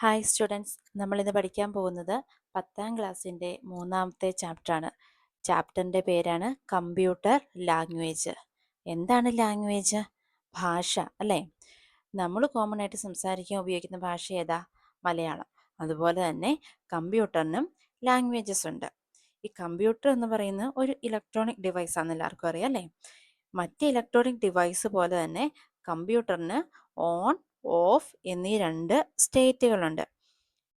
Hi students, നമ്മളിന്ന് പഠിക്കാൻ പോകുന്നത് 10ാം ക്ലാസ്സിൻ്റെ 3ാമത്തെ ചാപ്റ്ററാണ്. ചാപ്റ്ററിൻ്റെ പേരാണ് കമ്പ്യൂട്ടർ ലാംഗ്വേജ്. എന്താണ് ലാംഗ്വേജ്? ഭാഷ അല്ലേ? നമ്മൾ കോമൺ ആയിട്ട് സംസാരിക്കാൻ ഉപയോഗിക്കുന്ന ഭാഷ ഏതാ? മലയാളം. അതുപോലെ തന്നെ കമ്പ്യൂട്ടറിനും ലാംഗ്വേജസ് ഉണ്ട്. ഈ കമ്പ്യൂട്ടർ എന്ന് പറയുന്ന ഒരു ഇലക്ട്രോണിക് ഡിവൈസ് ആണെന്ന് എല്ലാവർക്കും അറിയാം അല്ലേ? മറ്റ് ഇലക്ട്രോണിക് ഡിവൈസ് പോലെ തന്നെ കമ്പ്യൂട്ടറിന് ഓൺ, ഓഫ് എന്നീ രണ്ട് സ്റ്റേറ്റുകളുണ്ട്.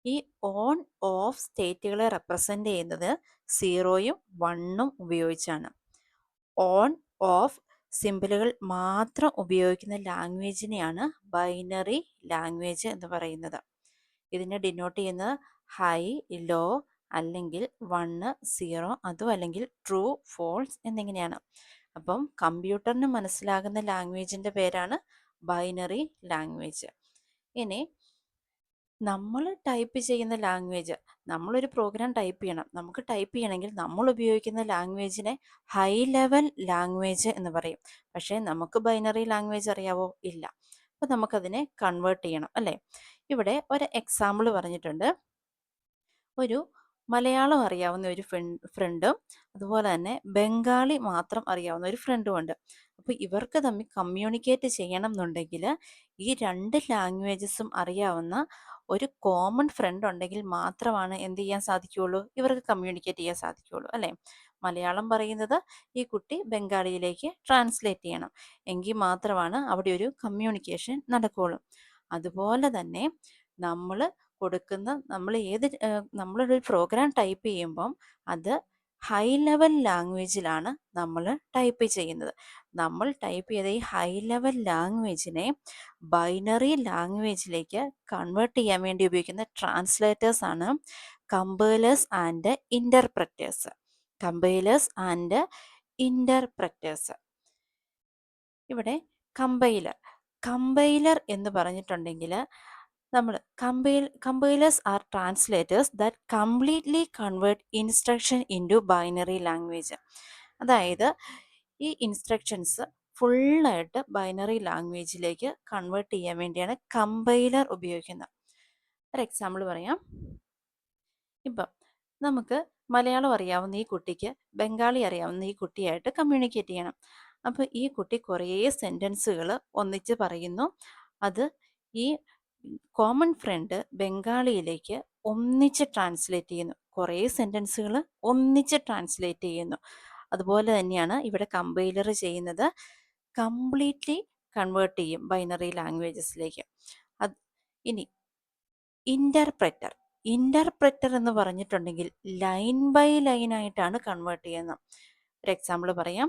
ഈ ഓൺ ഓഫ് സ്റ്റേറ്റുകളെ റെപ്രസെൻ്റ് ചെയ്യുന്നത് 0യും 1ഉം ഉപയോഗിച്ചാണ്. ഓൺ ഓഫ് സിമ്പിളുകൾ മാത്രം ഉപയോഗിക്കുന്ന ലാംഗ്വേജിനെയാണ് ബൈനറി ലാംഗ്വേജ് എന്ന് പറയുന്നത്. ഇതിനെ ഡിനോട്ട് ചെയ്യുന്നത് ഹൈ, ലോ, അല്ലെങ്കിൽ 1, 0, അതും അല്ലെങ്കിൽ ട്രൂ, ഫോൾസ് എന്നിങ്ങനെയാണ്. അപ്പം കമ്പ്യൂട്ടറിന് മനസ്സിലാകുന്ന ലാംഗ്വേജിൻ്റെ പേരാണ് ബൈനറി ലാംഗ്വേജ്. ഇനി നമ്മൾ ടൈപ്പ് ചെയ്യുന്ന ലാംഗ്വേജ്, നമ്മളൊരു പ്രോഗ്രാം ടൈപ്പ് ചെയ്യണം, നമുക്ക് ടൈപ്പ് ചെയ്യണമെങ്കിൽ നമ്മൾ ഉപയോഗിക്കുന്ന ലാംഗ്വേജിനെ ഹൈ ലെവൽ ലാംഗ്വേജ് എന്ന് പറയും. പക്ഷേ നമുക്ക് ബൈനറി ലാംഗ്വേജ് അറിയാവോ? ഇല്ല. അപ്പോൾ നമുക്കതിനെ കൺവേർട്ട് ചെയ്യണം അല്ലേ? ഇവിടെ ഒരു എക്സാമ്പിൾ പറഞ്ഞിട്ടുണ്ട്. ഒരു മലയാളം അറിയാവുന്ന ഒരു ഫ്രണ്ടും അതുപോലെ തന്നെ ബംഗാളി മാത്രം അറിയാവുന്ന ഒരു ഫ്രണ്ടും ഉണ്ട്. അപ്പോൾ ഇവർക്ക് തമ്മിൽ കമ്മ്യൂണിക്കേറ്റ് ചെയ്യണം എന്നുണ്ടെങ്കിൽ ഈ രണ്ട് ലാംഗ്വേജസും അറിയാവുന്ന ഒരു കോമൺ ഫ്രണ്ട് ഉണ്ടെങ്കിൽ മാത്രമാണ് എന്ത് ചെയ്യാൻ സാധിക്കുകയുള്ളൂ? ഇവർക്ക് കമ്മ്യൂണിക്കേറ്റ് ചെയ്യാൻ സാധിക്കുകയുള്ളൂ അല്ലേ? മലയാളം പറയുന്നത് ഈ കുട്ടി ബംഗാളിയിലേക്ക് ട്രാൻസ്ലേറ്റ് ചെയ്യണം, എങ്കിൽ മാത്രമാണ് അവിടെ ഒരു കമ്മ്യൂണിക്കേഷൻ നടക്കുകയുള്ളൂ. അതുപോലെ തന്നെ നമ്മൾ നമ്മളൊരു പ്രോഗ്രാം ടൈപ്പ് ചെയ്യുമ്പം അത് ഹൈ ലെവൽ ലാംഗ്വേജിലാണ് നമ്മൾ ടൈപ്പ് ചെയ്യുന്നത്. നമ്മൾ ടൈപ്പ് ചെയ്ത ഈ ഹൈ ലെവൽ ലാംഗ്വേജിനെ ബൈനറി ലാംഗ്വേജിലേക്ക് കൺവേർട്ട് ചെയ്യാൻ വേണ്ടി ഉപയോഗിക്കുന്ന ട്രാൻസ്ലേറ്റേഴ്സ് ആണ് compilers and interpreters. Compilers and interpreters. ഇവിടെ കമ്പൈലർ എന്ന് പറഞ്ഞിട്ടുണ്ടെങ്കിൽ നമ്മൾ compilers are translators that completely convert instruction into binary language. അതായത് ഈ ഇൻസ്ട്രക്ഷൻസ് ഫുള്ളായിട്ട് ബൈനറി ലാംഗ്വേജിലേക്ക് കൺവേർട്ട് ചെയ്യാൻ വേണ്ടിയാണ് കമ്പൈലർ ഉപയോഗിക്കുന്നത്. ഒരു എക്സാമ്പിൾ പറയാം. ഇപ്പം നമുക്ക് മലയാളം അറിയാവുന്ന ഈ കുട്ടിക്ക് ബംഗാളി അറിയാവുന്ന ഈ കുട്ടിയായിട്ട് കമ്മ്യൂണിക്കേറ്റ് ചെയ്യണം. അപ്പോൾ ഈ കുട്ടി കുറേ സെൻറ്റൻസുകൾ ഒന്നിച്ച് പറയുന്നു. അത് ഈ കോമൺ ഫ്രണ്ട് ബംഗാളിയിലേക്ക് ഒന്നിച്ച് ട്രാൻസ്ലേറ്റ് ചെയ്യുന്നു. കുറേ സെൻറ്റൻസുകൾ ഒന്നിച്ച് ട്രാൻസ്ലേറ്റ് ചെയ്യുന്നു. അതുപോലെ തന്നെയാണ് ഇവിടെ കമ്പൈലർ ചെയ്യുന്നത്. കംപ്ലീറ്റ്ലി കൺവേർട്ട് ചെയ്യും ബൈനറി ലാംഗ്വേജസിലേക്ക്. ഇനി ഇൻ്റർപ്രറ്റർ എന്ന് പറഞ്ഞിട്ടുണ്ടെങ്കിൽ ലൈൻ ബൈ ലൈൻ ആയിട്ടാണ് കൺവേർട്ട് ചെയ്യുന്നത്. ഒരു എക്സാമ്പിൾ പറയാം.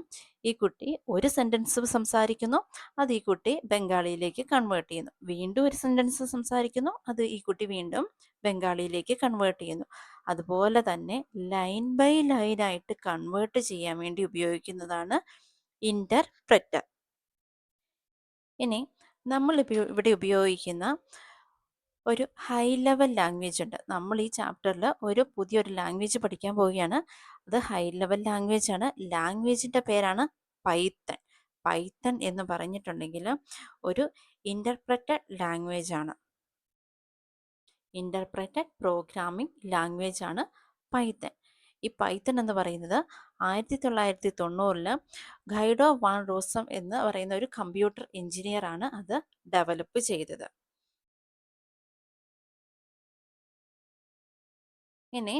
ഈ കുട്ടി ഒരു സെൻറ്റൻസ് സംസാരിക്കുന്നു, അത് ഈ കുട്ടി ബംഗാളിയിലേക്ക് കൺവേർട്ട് ചെയ്യുന്നു. വീണ്ടും ഒരു സെൻറ്റൻസ് സംസാരിക്കുന്നു, അത് ഈ കുട്ടി വീണ്ടും ബംഗാളിയിലേക്ക് കൺവേർട്ട് ചെയ്യുന്നു. അതുപോലെ തന്നെ ലൈൻ ബൈ ലൈൻ ആയിട്ട് കൺവേർട്ട് ചെയ്യാൻ വേണ്ടി ഉപയോഗിക്കുന്നതാണ് ഇൻ്റർപ്രറ്റർ. ഇനി നമ്മൾ ഇവിടെ ഉപയോഗിക്കുന്ന ഒരു ഹൈ ലെവൽ ലാംഗ്വേജ് ഉണ്ട്. നമ്മൾ ഈ ചാപ്റ്ററിൽ പുതിയൊരു ലാംഗ്വേജ് പഠിക്കാൻ പോവുകയാണ്. അത് ഹൈ ലെവൽ ലാംഗ്വേജ് ആണ്. ലാംഗ്വേജിൻ്റെ പേരാണ് പൈത്തൺ. പൈത്തൺ എന്ന് പറഞ്ഞിട്ടുണ്ടെങ്കിൽ ഒരു ഇൻ്റർപ്രറ്റഡ് ലാംഗ്വേജ് ആണ്. ഇൻ്റർപ്രറ്റഡ് പ്രോഗ്രാമിംഗ് ലാംഗ്വേജ് ആണ് പൈത്തൺ. ഈ പൈത്തൺ എന്ന് പറയുന്നത് 1990 ഗൈഡോ വാൻ റോസം എന്ന് പറയുന്ന ഒരു കമ്പ്യൂട്ടർ എഞ്ചിനീയർ ആണ് അത് ഡെവലപ്പ് ചെയ്തത്. ഇനി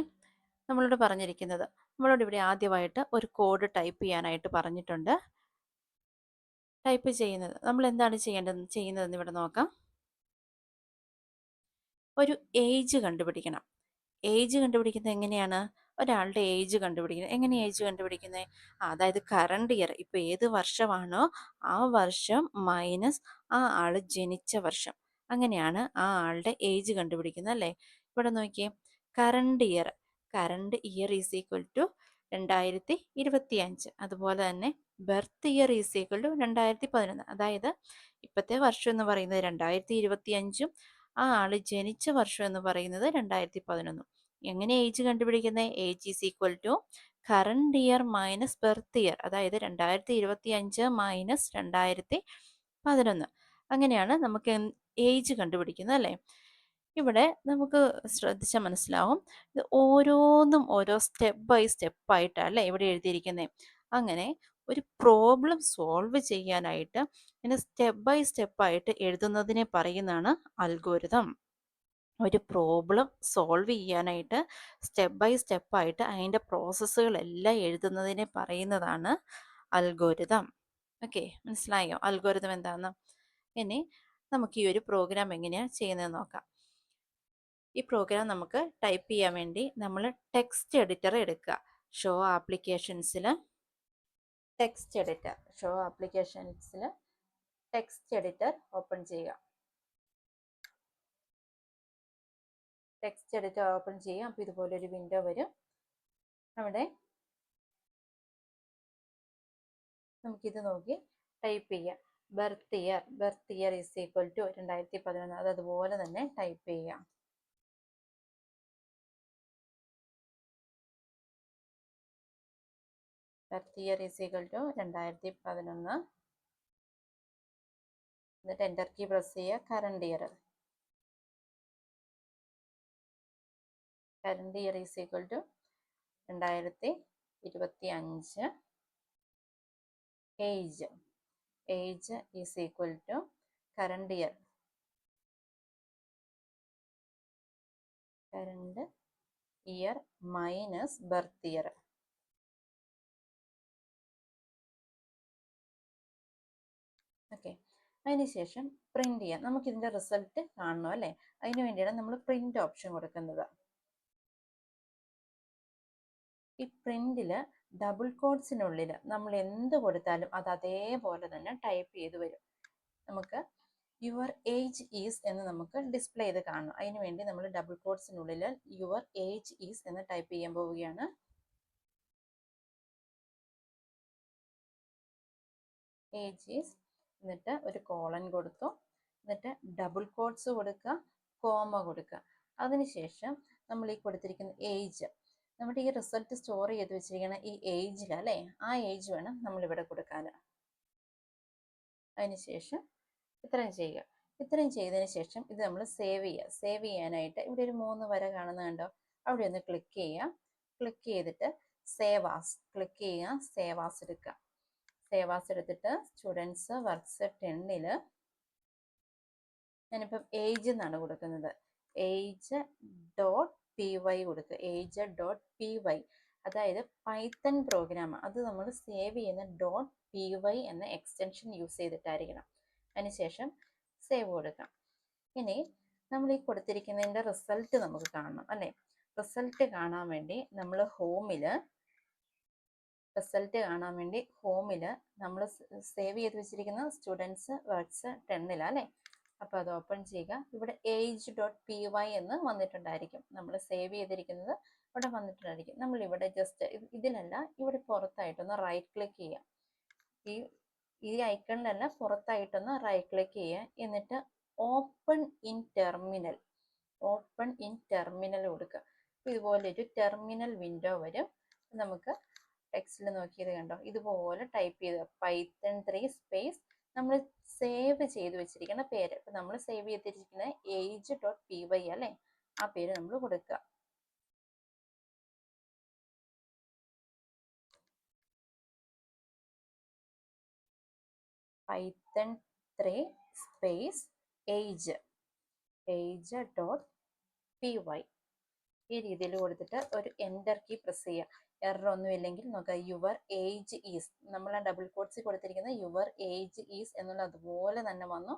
നമ്മളോട് പറഞ്ഞിരിക്കുന്നത്, നമ്മളോട് ഇവിടെ ആദ്യമായിട്ട് ഒരു കോഡ് ടൈപ്പ് ചെയ്യാനായിട്ട് പറഞ്ഞിട്ടുണ്ട്. ടൈപ്പ് ചെയ്യുന്നത് നമ്മൾ എന്താണ് ചെയ്യുന്നതെന്ന് ഇവിടെ നോക്കാം. ഒരു ഏജ് കണ്ടുപിടിക്കണം. ഏജ് കണ്ടുപിടിക്കുന്നത് എങ്ങനെയാണ്? ഒരാളുടെ ഏജ് കണ്ടുപിടിക്കുന്നത് എങ്ങനെയാണ്? ഏജ് കണ്ടുപിടിക്കുന്നത് അതായത് കറണ്ട് ഇയർ, ഇപ്പോൾ ഏത് വർഷമാണോ ആ വർഷം മൈനസ് ആ ആൾ ജനിച്ച വർഷം, അങ്ങനെയാണ് ആ ആളുടെ ഏജ് കണ്ടുപിടിക്കുന്നത് അല്ലേ? ഇവിടെ നോക്കിയേ, current year is equal to 2025. അതുപോലെ തന്നെ birth year is equal to 2011. അതായത് ഇപ്പോഴത്തെ വർഷം എന്ന് പറയുന്നത് 2025, ആ ആൾ ജനിച്ച വർഷം എന്ന് പറയുന്നത് 2011. എങ്ങനെ ഏജ് കണ്ടുപിടിക്കുന്നത്? Age is equal to current year minus birth year, അതായത് 2025 മൈനസ് 2011. അങ്ങനെയാണ് നമുക്ക് ഏജ് കണ്ടുപിടിക്കുന്നത് അല്ലേ? ഇവിടെ നമുക്ക് ശ്രദ്ധിച്ചാൽ മനസ്സിലാവും ഇത് ഓരോന്നും ഓരോ സ്റ്റെപ്പ് ബൈ സ്റ്റെപ്പ് ആയിട്ടാണ് അല്ലേ ഇവിടെ എഴുതിയിരിക്കുന്നത്. അങ്ങനെ ഒരു പ്രോബ്ലം സോൾവ് ചെയ്യാനായിട്ട് ഇങ്ങനെ സ്റ്റെപ്പ് ബൈ സ്റ്റെപ്പ് ആയിട്ട് എഴുതുന്നതിനെ പറയുന്നതാണ് അൽഗോരിതം. ഒരു പ്രോബ്ലം സോൾവ് ചെയ്യാനായിട്ട് സ്റ്റെപ്പ് ബൈ സ്റ്റെപ്പ് ആയിട്ട് അതിൻ്റെ പ്രോസസ്സുകളെല്ലാം എഴുതുന്നതിനെ പറയുന്നതാണ് അൽഗോരിതം. ഓക്കെ, മനസ്സിലായോ അൽഗോരിതം എന്താണെന്ന്? ഇനി നമുക്ക് ഈ ഒരു പ്രോഗ്രാം എങ്ങനെയാണ് ചെയ്യുന്നത് നോക്കാം. ഈ പ്രോഗ്രാം നമുക്ക് ടൈപ്പ് ചെയ്യാൻ വേണ്ടി നമ്മൾ ടെക്സ്റ്റ് എഡിറ്റർ എടുക്കുക. ഷോ ആപ്ലിക്കേഷൻസിൽ ടെക്സ്റ്റ് എഡിറ്റർ ഓപ്പൺ ചെയ്യുക. ടെക്സ്റ്റ് എഡിറ്റർ ഓപ്പൺ ചെയ്യുക. അപ്പോൾ ഇതുപോലൊരു വിൻഡോ വരും. അവിടെ നമുക്കിത് നോക്കി ടൈപ്പ് ചെയ്യാം. Birth year is equal to 2011. അത് അതുപോലെ തന്നെ ടൈപ്പ് ചെയ്യാം. Birth year is equal to 2011. എന്നിട്ട് എൻ്റർ കീ പ്രസ് ചെയ്യുക. Current year is equal to 2025. Age is equal to current year minus birth year. Okay, അതിനുശേഷം പ്രിന്റ് ചെയ്യാം. നമുക്കിതിൻ്റെ റിസൾട്ട് കാണണം അല്ലേ? അതിന് വേണ്ടിയാണ് നമ്മൾ പ്രിന്റ് ഓപ്ഷൻ കൊടുക്കുന്നത്. ഈ പ്രിന്റിൽ ഡബിൾ കോട്ട്സിനുള്ളിൽ നമ്മൾ എന്ത് കൊടുത്താലും അത് അതേപോലെ തന്നെ ടൈപ്പ് ചെയ്ത് വരും. നമുക്ക് യുവർ ഏജ് ഈസ് എന്ന് നമുക്ക് ഡിസ്പ്ലേ ചെയ്ത് കാണണം. അതിന് വേണ്ടി നമ്മൾ ഡബിൾ കോട്ട്സിനുള്ളിൽ യുവർ ഏജ് ഈസ് എന്ന് ടൈപ്പ് ചെയ്യാൻ പോവുകയാണ്. ഏജ് ഈസ്, എന്നിട്ട് ഒരു കോളൻ കൊടുത്തു, എന്നിട്ട് ഡബിൾ കോട്ട്സ് കൊടുക്കുക, കോമ കൊടുക്കുക. അതിനുശേഷം നമ്മൾ ഈ കൊടുത്തിരിക്കുന്ന ഏജ്, നമ്മുടെ ഈ റിസൾട്ട് സ്റ്റോർ ചെയ്ത് വെച്ചിരിക്കുന്ന ഈ ഏജിൽ അല്ലേ, ആ ഏജ് വേണം നമ്മളിവിടെ കൊടുക്കാൻ. അതിനുശേഷം ഇത്രയും ചെയ്യുക. ഇത്രയും ചെയ്തതിന് ശേഷം ഇത് നമ്മൾ സേവ് ചെയ്യുക. സേവ് ചെയ്യാനായിട്ട് ഇവിടെ ഒരു 3 വര കാണുന്നത് കണ്ടോ? അവിടെ ഒന്ന് ക്ലിക്ക് ചെയ്യുക. ക്ലിക്ക് ചെയ്തിട്ട് സേവ് ആസ് ക്ലിക്ക് ചെയ്യുക. സേവ് ആസ് എടുക്കുക. സേവ് ആസ് എടുത്തിട്ട് സ്റ്റുഡൻസ് വർക്ക്സ് 10ൽ ഞാനിപ്പം ഏജ് എന്നാണ് കൊടുക്കുന്നത്. ഏജ് ഡോട്ട് py കൊടുക്കുക. ഏജ് ഡോട്ട് py, അതായത് പൈത്തൺ പ്രോഗ്രാം. അത് നമ്മൾ സേവ് ചെയ്യുന്ന ഡോട്ട് py എന്ന എക്സ്റ്റൻഷൻ യൂസ് ചെയ്തിട്ടായിരിക്കണം. അതിനുശേഷം സേവ് കൊടുക്കാം. ഇനി നമ്മൾ ഈ കൊടുത്തിരിക്കുന്നതിൻ്റെ റിസൾട്ട് നമുക്ക് കാണണം അല്ലേ? റിസൾട്ട് കാണാൻ വേണ്ടി നമ്മൾ ഹോമിൽ നമ്മൾ സേവ് ചെയ്ത് വെച്ചിരിക്കുന്ന സ്റ്റുഡൻസ് വർക്ക്സ് 10ൽ അല്ലേ? അപ്പോൾ അത് ഓപ്പൺ ചെയ്യുക. ഇവിടെ ഏജ് ഡോട്ട് py എന്ന് വന്നിട്ടുണ്ടായിരിക്കും. നമ്മൾ സേവ് ചെയ്തിരിക്കുന്നത് ഇവിടെ വന്നിട്ടുണ്ടായിരിക്കും. നമ്മൾ ഇവിടെ ജസ്റ്റ് ഇതിലല്ല, ഇവിടെ പുറത്തായിട്ടൊന്ന് റൈറ്റ് ക്ലിക്ക് ചെയ്യാം. ഈ ഐക്കണിലല്ല, പുറത്തായിട്ടൊന്ന് റൈറ്റ് ക്ലിക്ക് ചെയ്യുക. എന്നിട്ട് ഓപ്പൺ ഇൻ ടെർമിനൽ കൊടുക്കുക. ഇതുപോലൊരു ടെർമിനൽ വിൻഡോ വരും. നമുക്ക് ടെക്സ്റ്റിൽ നോക്കിയത് കണ്ടോ? ഇതുപോലെ ടൈപ്പ് ചെയ്ത് പൈത്തൺ 3 സ്പേസ് നമ്മൾ സേവ് ചെയ്ത് വെച്ചിരിക്കുന്ന പേര്. ഇപ്പം നമ്മൾ സേവ് ചെയ്തിരിക്കുന്ന ഏജ് ഡോട്ട് py അല്ലേ, ആ പേര് നമ്മൾ കൊടുക്കുക. Python 3 space age dot py ഈ രീതിയിൽ കൊടുത്തിട്ട് ഒരു എൻ്റർ കീ പ്രസ് ചെയ്യുക. എറർ ഒന്നും ഇല്ലെങ്കിൽ നോക്കുക. യുവർ ഏജ് ഈസ്, നമ്മൾ ആ ഡബിൾ കോട്ട്സ് കൊടുത്തിരിക്കുന്ന യുവർ ഏജ് ഈസ് എന്നുള്ള അതുപോലെ തന്നെ വന്നു.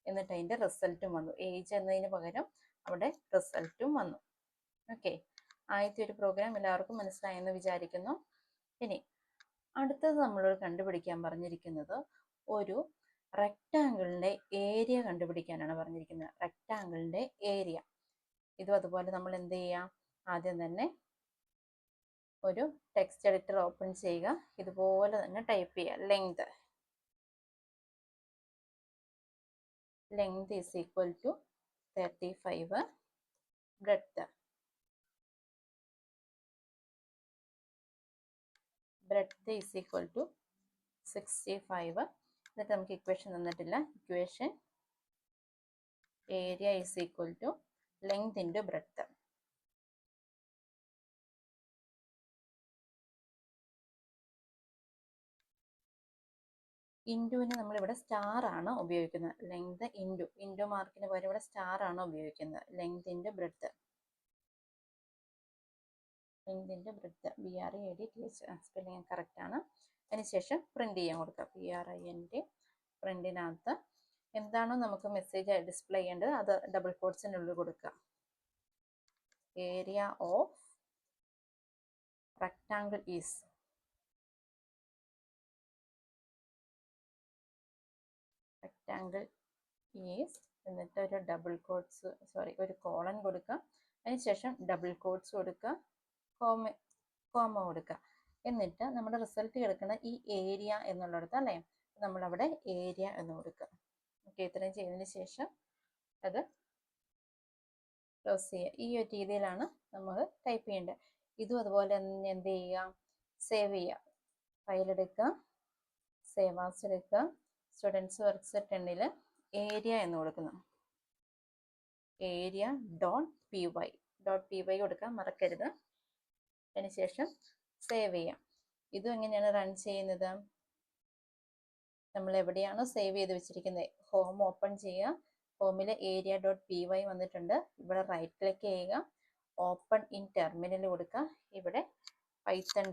എന്നിട്ട് അതിൻ്റെ റിസൾട്ടും വന്നു. ഏജ് എന്നതിന് പകരം അവിടെ റിസൾട്ടും വന്നു. ഓക്കെ, ആദ്യത്തെ ഒരു പ്രോഗ്രാം എല്ലാവർക്കും മനസ്സിലായെന്ന് വിചാരിക്കുന്നു. ഇനി അടുത്തത് നമ്മളോട് കണ്ടുപിടിക്കാൻ പറഞ്ഞിരിക്കുന്നത് ഒരു റെക്റ്റാങ്കിളിൻ്റെ ഏരിയ കണ്ടുപിടിക്കാനാണ് പറഞ്ഞിരിക്കുന്നത്. റെക്റ്റാങ്കിളിൻ്റെ ഏരിയ. ഇതും അതുപോലെ നമ്മൾ എന്ത് ചെയ്യാം? ആദ്യം തന്നെ ഒരു ടെക്സ്റ്റ് എഡിറ്റർ ഓപ്പൺ ചെയ്യുക. ഇതുപോലെ തന്നെ ടൈപ്പ് ചെയ്യുക. Length is equal to 35. Breadth is equal to 65. എന്നിട്ട് നമുക്ക് ഇക്വേഷൻ തന്നിട്ടില്ല. Equation area is equal to length into breadth. ഇൻറ്റുവിന് നമ്മളിവിടെ സ്റ്റാർ ആണ് ഉപയോഗിക്കുന്നത്. ലെങ്ത് ഇൻറ്റു മാർക്കിന് പകരം ഇവിടെ സ്റ്റാർ ആണ് ഉപയോഗിക്കുന്നത്. Length into breadth. Length into breadth. BREADTH. Spelling correct ആണ്. അതിനുശേഷം പ്രിന്റ് ചെയ്യാൻ കൊടുക്കുക. PRINT. പ്രിന്റിനകത്ത് എന്താണോ നമുക്ക് മെസ്സേജ് ഡിസ്പ്ലേ ചെയ്യേണ്ടത് അത് ഡബിൾ കോട്ട്സിനുള്ളിൽ കൊടുക്കുക. Area of rectangle is. Rectangle is എന്നിട്ട് ഒരു ഡബിൾ കോട്ട്സ് ഒരു കോളൻ കൊടുക്കുക. അതിനുശേഷം ഡബിൾ കോട്ട്സ് കൊടുക്കുക, കോമ കൊടുക്കുക. എന്നിട്ട് നമ്മുടെ റിസൾട്ട് കിടക്കുന്ന ഈ ഏരിയ എന്നുള്ളിടത്ത് അല്ലേ, നമ്മളവിടെ ഏരിയ എന്ന് കൊടുക്കുക. ഓക്കെ, ഇത്രയും ചെയ്തതിന് ശേഷം അത് ക്ലോസ് ചെയ്യുക. ഈ ഒരു രീതിയിലാണ് നമ്മൾ ടൈപ്പ് ചെയ്യേണ്ടത്. ഇതും അതുപോലെ തന്നെ എന്ത് ചെയ്യുക, സേവ് ചെയ്യുക. ഫയലെടുക്കുക, സേവ് ആസ് എടുക്കുക, സ്റ്റുഡൻസ് വർക്ക്സ് 10ൽ ഏരിയ എന്ന് കൊടുക്കുന്നു. ഏരിയ .py കൊടുക്കാൻ മറക്കരുത്. അതിനുശേഷം സേവ് ചെയ്യാം. ഇതും എങ്ങനെയാണ് റൺ ചെയ്യുന്നത്, നമ്മൾ എവിടെയാണോ സേവ് ചെയ്ത് വെച്ചിരിക്കുന്നത് ഹോം ഓപ്പൺ ചെയ്യുക. ഹോമിൽ area.py വന്നിട്ടുണ്ട്. ഇവിടെ റൈറ്റ് ക്ലിക്ക് ചെയ്യുക, ഓപ്പൺ ഇൻ ടെർമിനൽ കൊടുക്കുക. ഇവിടെ Python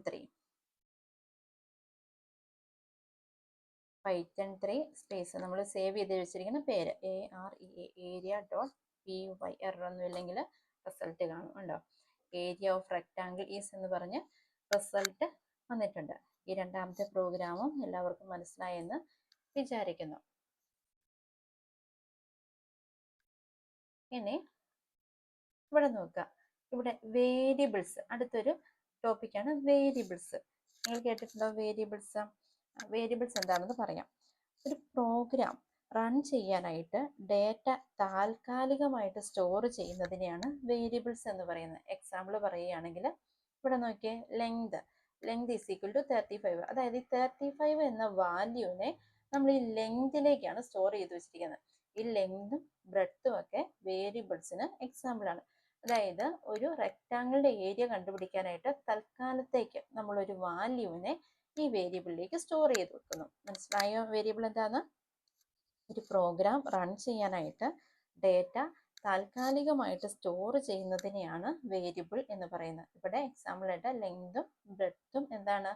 3 സ്പേസ് നമ്മൾ സേവ് ചെയ്ത് വെച്ചിരിക്കുന്ന പേര് area.py. എററൊന്നും ഇല്ലെങ്കിൽ റിസൾട്ട് കാണും. ഉണ്ടോ, ഏരിയ ഓഫ് റെക്ടാങ്കിൾ ഈസ് എന്ന് പറഞ്ഞ് റിസൾട്ട് വന്നിട്ടുണ്ട്. ഈ രണ്ടാമത്തെ പ്രോഗ്രാമും എല്ലാവർക്കും മനസ്സിലായെന്ന് വിചാരിക്കുന്നു. ഇനി ഇവിടെ നോക്കുക, ഇവിടെ വേരിയബിൾസ്, അടുത്തൊരു ടോപ്പിക്കാണ് വേരിയബിൾസ്. നിങ്ങൾ കേട്ടിട്ടുണ്ടോ വേരിയബിൾസ്? വേരിയബിൾസ് എന്താണെന്ന് പറയാം. ഒരു പ്രോഗ്രാം റൺ ചെയ്യാനായിട്ട് ഡേറ്റ താൽക്കാലികമായിട്ട് സ്റ്റോർ ചെയ്യുന്നതിനെയാണ് വേരിയബിൾസ് എന്ന് പറയുന്നത്. എക്സാമ്പിൾ പറയുകയാണെങ്കിൽ ഇവിടെ നോക്കിയേ, ലെങ്ത് ഈസ് ഈക്വൽ ടു 35. അതായത് ഈ 35 എന്ന വാല്യൂവിനെ നമ്മൾ ഈ ലെങ്തിലേക്കാണ് സ്റ്റോർ ചെയ്ത് വെച്ചിരിക്കുന്നത്. ഈ ലെങ്തും ബ്രെഡ്ത്തും ഒക്കെ വേരിയബിൾസിന് എക്സാമ്പിൾ ആണ്. അതായത് ഒരു റെക്ടാങ്കിളിന്റെ ഏരിയ കണ്ടുപിടിക്കാനായിട്ട് തൽക്കാലത്തേക്ക് നമ്മളൊരു വാല്യൂവിനെ ഈ വേരിയബിളിലേക്ക് സ്റ്റോർ ചെയ്ത് വെക്കുന്നു. മനസ്സിലായോ വേരിയബിൾ എന്താന്ന്? ഒരു പ്രോഗ്രാം റൺ ചെയ്യാനായിട്ട് ഡേറ്റ താൽക്കാലികമായിട്ട് സ്റ്റോർ ചെയ്യുന്നതിനെയാണ് വേരിയബിൾ എന്ന് പറയുന്നത്. ഇവിടെ എക്സാമ്പിൾ ആയിട്ട് ലെങ്തും ബ്രെഡ്ത്തും എന്താണ്,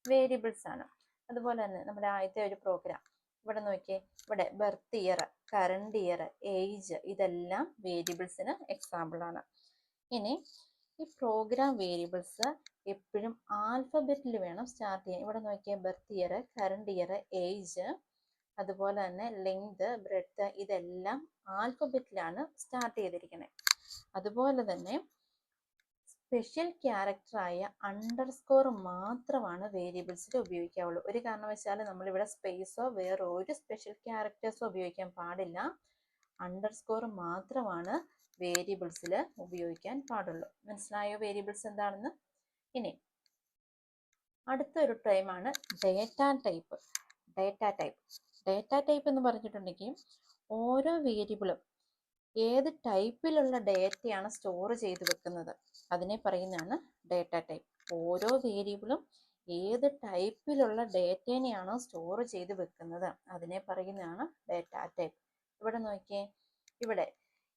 വേരിയബിൾസ് ആണ്. അതുപോലെ തന്നെ നമ്മുടെ ആദ്യത്തെ ഒരു പ്രോഗ്രാം ഇവിടെ നോക്കിയേ, ഇവിടെ birth year, current year, age ഇതെല്ലാം വേരിയബിൾസിന് എക്സാമ്പിൾ ആണ്. ഇനി ഈ പ്രോഗ്രാം വേരിയബിൾസ് എപ്പോഴും ആൽഫബറ്റിൽ വേണം സ്റ്റാർട്ട് ചെയ്യാൻ. ഇവിടെ നോക്കിയേ, birth year, current year, age, അതുപോലെ തന്നെ ലെങ്ത്, ബ്രെഡ്ത്ത് ഇതെല്ലാം ആൽഫബറ്റിലാണ് സ്റ്റാർട്ട് ചെയ്തിരിക്കുന്നത്. അതുപോലെ തന്നെ സ്പെഷ്യൽ ക്യാരക്ടറായ അണ്ടർസ്കോർ മാത്രമാണ് വേരിയബിൾസിൽ ഉപയോഗിക്കാവുള്ളൂ. ഒരു കാരണവശാലും നമ്മളിവിടെ സ്പേസോ വേറെ ഒരു സ്പെഷ്യൽ ക്യാരക്ടേഴ്സോ ഉപയോഗിക്കാൻ പാടില്ല. അണ്ടർസ്കോർ മാത്രമാണ് വേരിയബിൾസിൽ ഉപയോഗിക്കാൻ പാടുള്ളൂ. മനസ്സിലായോ വേരിയബിൾസ് എന്താണെന്ന്? ഇനി അടുത്തൊരു ടൈമാണ് ഡേറ്റ ടൈപ്പ്. ഡേറ്റ ടൈപ്പ് എന്ന് പറഞ്ഞിട്ടുണ്ടെങ്കിൽ ഓരോ വേരിയബിളും ഏത് ടൈപ്പിലുള്ള ഡേറ്റയാണ് സ്റ്റോർ ചെയ്ത് വെക്കുന്നത് അതിനെ പറയുന്നതാണ് ഡേറ്റ ടൈപ്പ്. ഓരോ വേരിയബിളും ഏത് ടൈപ്പിലുള്ള ഡേറ്റേനെയാണോ സ്റ്റോർ ചെയ്ത് വെക്കുന്നത് അതിനെ പറയുന്നതാണ് ഡേറ്റ ടൈപ്പ്. ഇവിടെ നോക്കിയേ, ഇവിടെ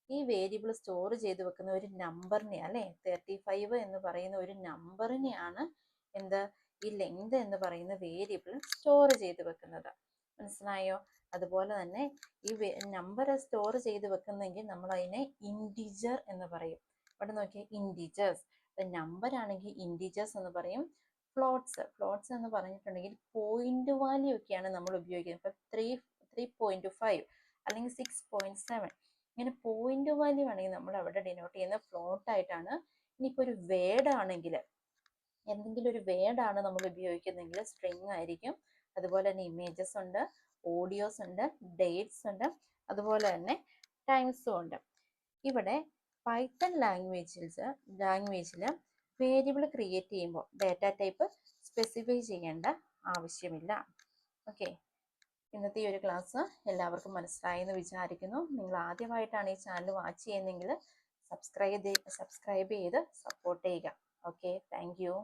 ഈ വേരിയബിൾ സ്റ്റോർ ചെയ്ത് വെക്കുന്ന ഒരു നമ്പറിനെ അല്ലേ, 35 എന്ന് പറയുന്ന ഒരു നമ്പറിനെയാണ് ഈ ലെങ്ത് എന്ന് പറയുന്ന വേരിയബിൾ സ്റ്റോർ ചെയ്ത് വെക്കുന്നത്. മനസ്സിലായോ? അതുപോലെ തന്നെ ഈ നമ്പർ സ്റ്റോർ ചെയ്ത് വെക്കുന്നെങ്കിൽ നമ്മൾ അതിനെ ഇൻറ്റിജർ എന്ന് പറയും. ഇവിടെ നോക്കിയാൽ ഇൻറ്റിജേഴ്സ്, നമ്പർ ആണെങ്കിൽ ഇൻറ്റിജേഴ്സ് എന്ന് പറയും. ഫ്ലോട്ട്സ് എന്ന് പറഞ്ഞിട്ടുണ്ടെങ്കിൽ പോയിന്റ് വാല്യൂ ഒക്കെയാണ് നമ്മൾ ഉപയോഗിക്കുന്നത്. ഇപ്പം 3.5 അല്ലെങ്കിൽ 6.7 ഇങ്ങനെ പോയിന്റ് വാല്യൂ ആണെങ്കിൽ നമ്മൾ അവിടെ ഡിനോട്ട് ചെയ്യുന്ന ഫ്ലോട്ട് ആയിട്ടാണ്. ഇനിയിപ്പോൾ ഒരു വേർഡ് ആണെങ്കിൽ, എന്തെങ്കിലും ഒരു വേർഡ് ആണ് നമ്മൾ ഉപയോഗിക്കുന്നെങ്കിൽ സ്ട്രിങ് ആയിരിക്കും. അതുപോലെ തന്നെ ഇമേജസ് ഉണ്ട്, ഓഡിയോസ് ഉണ്ട്, ഡേറ്റ്സ് ഉണ്ട്, അതുപോലെ തന്നെ ടൈംസും ഉണ്ട്. ഇവിടെ പൈത്തൺ ലാംഗ്വേജിൽ വേരിയബിൾ ക്രിയേറ്റ് ചെയ്യുമ്പോൾ ഡേറ്റ ടൈപ്പ് സ്പെസിഫൈ ചെയ്യേണ്ട ആവശ്യമില്ല. ഓക്കെ, ഇന്നത്തെ ഈ ഒരു ക്ലാസ് എല്ലാവർക്കും മനസ്സിലായെന്ന് വിചാരിക്കുന്നു. നിങ്ങൾ ആദ്യമായിട്ടാണ് ഈ ചാനൽ വാച്ച് ചെയ്യുന്നതെങ്കിൽ സബ്സ്ക്രൈബ് ചെയ്ത് സപ്പോർട്ട് ചെയ്യുക. Okay, thank you.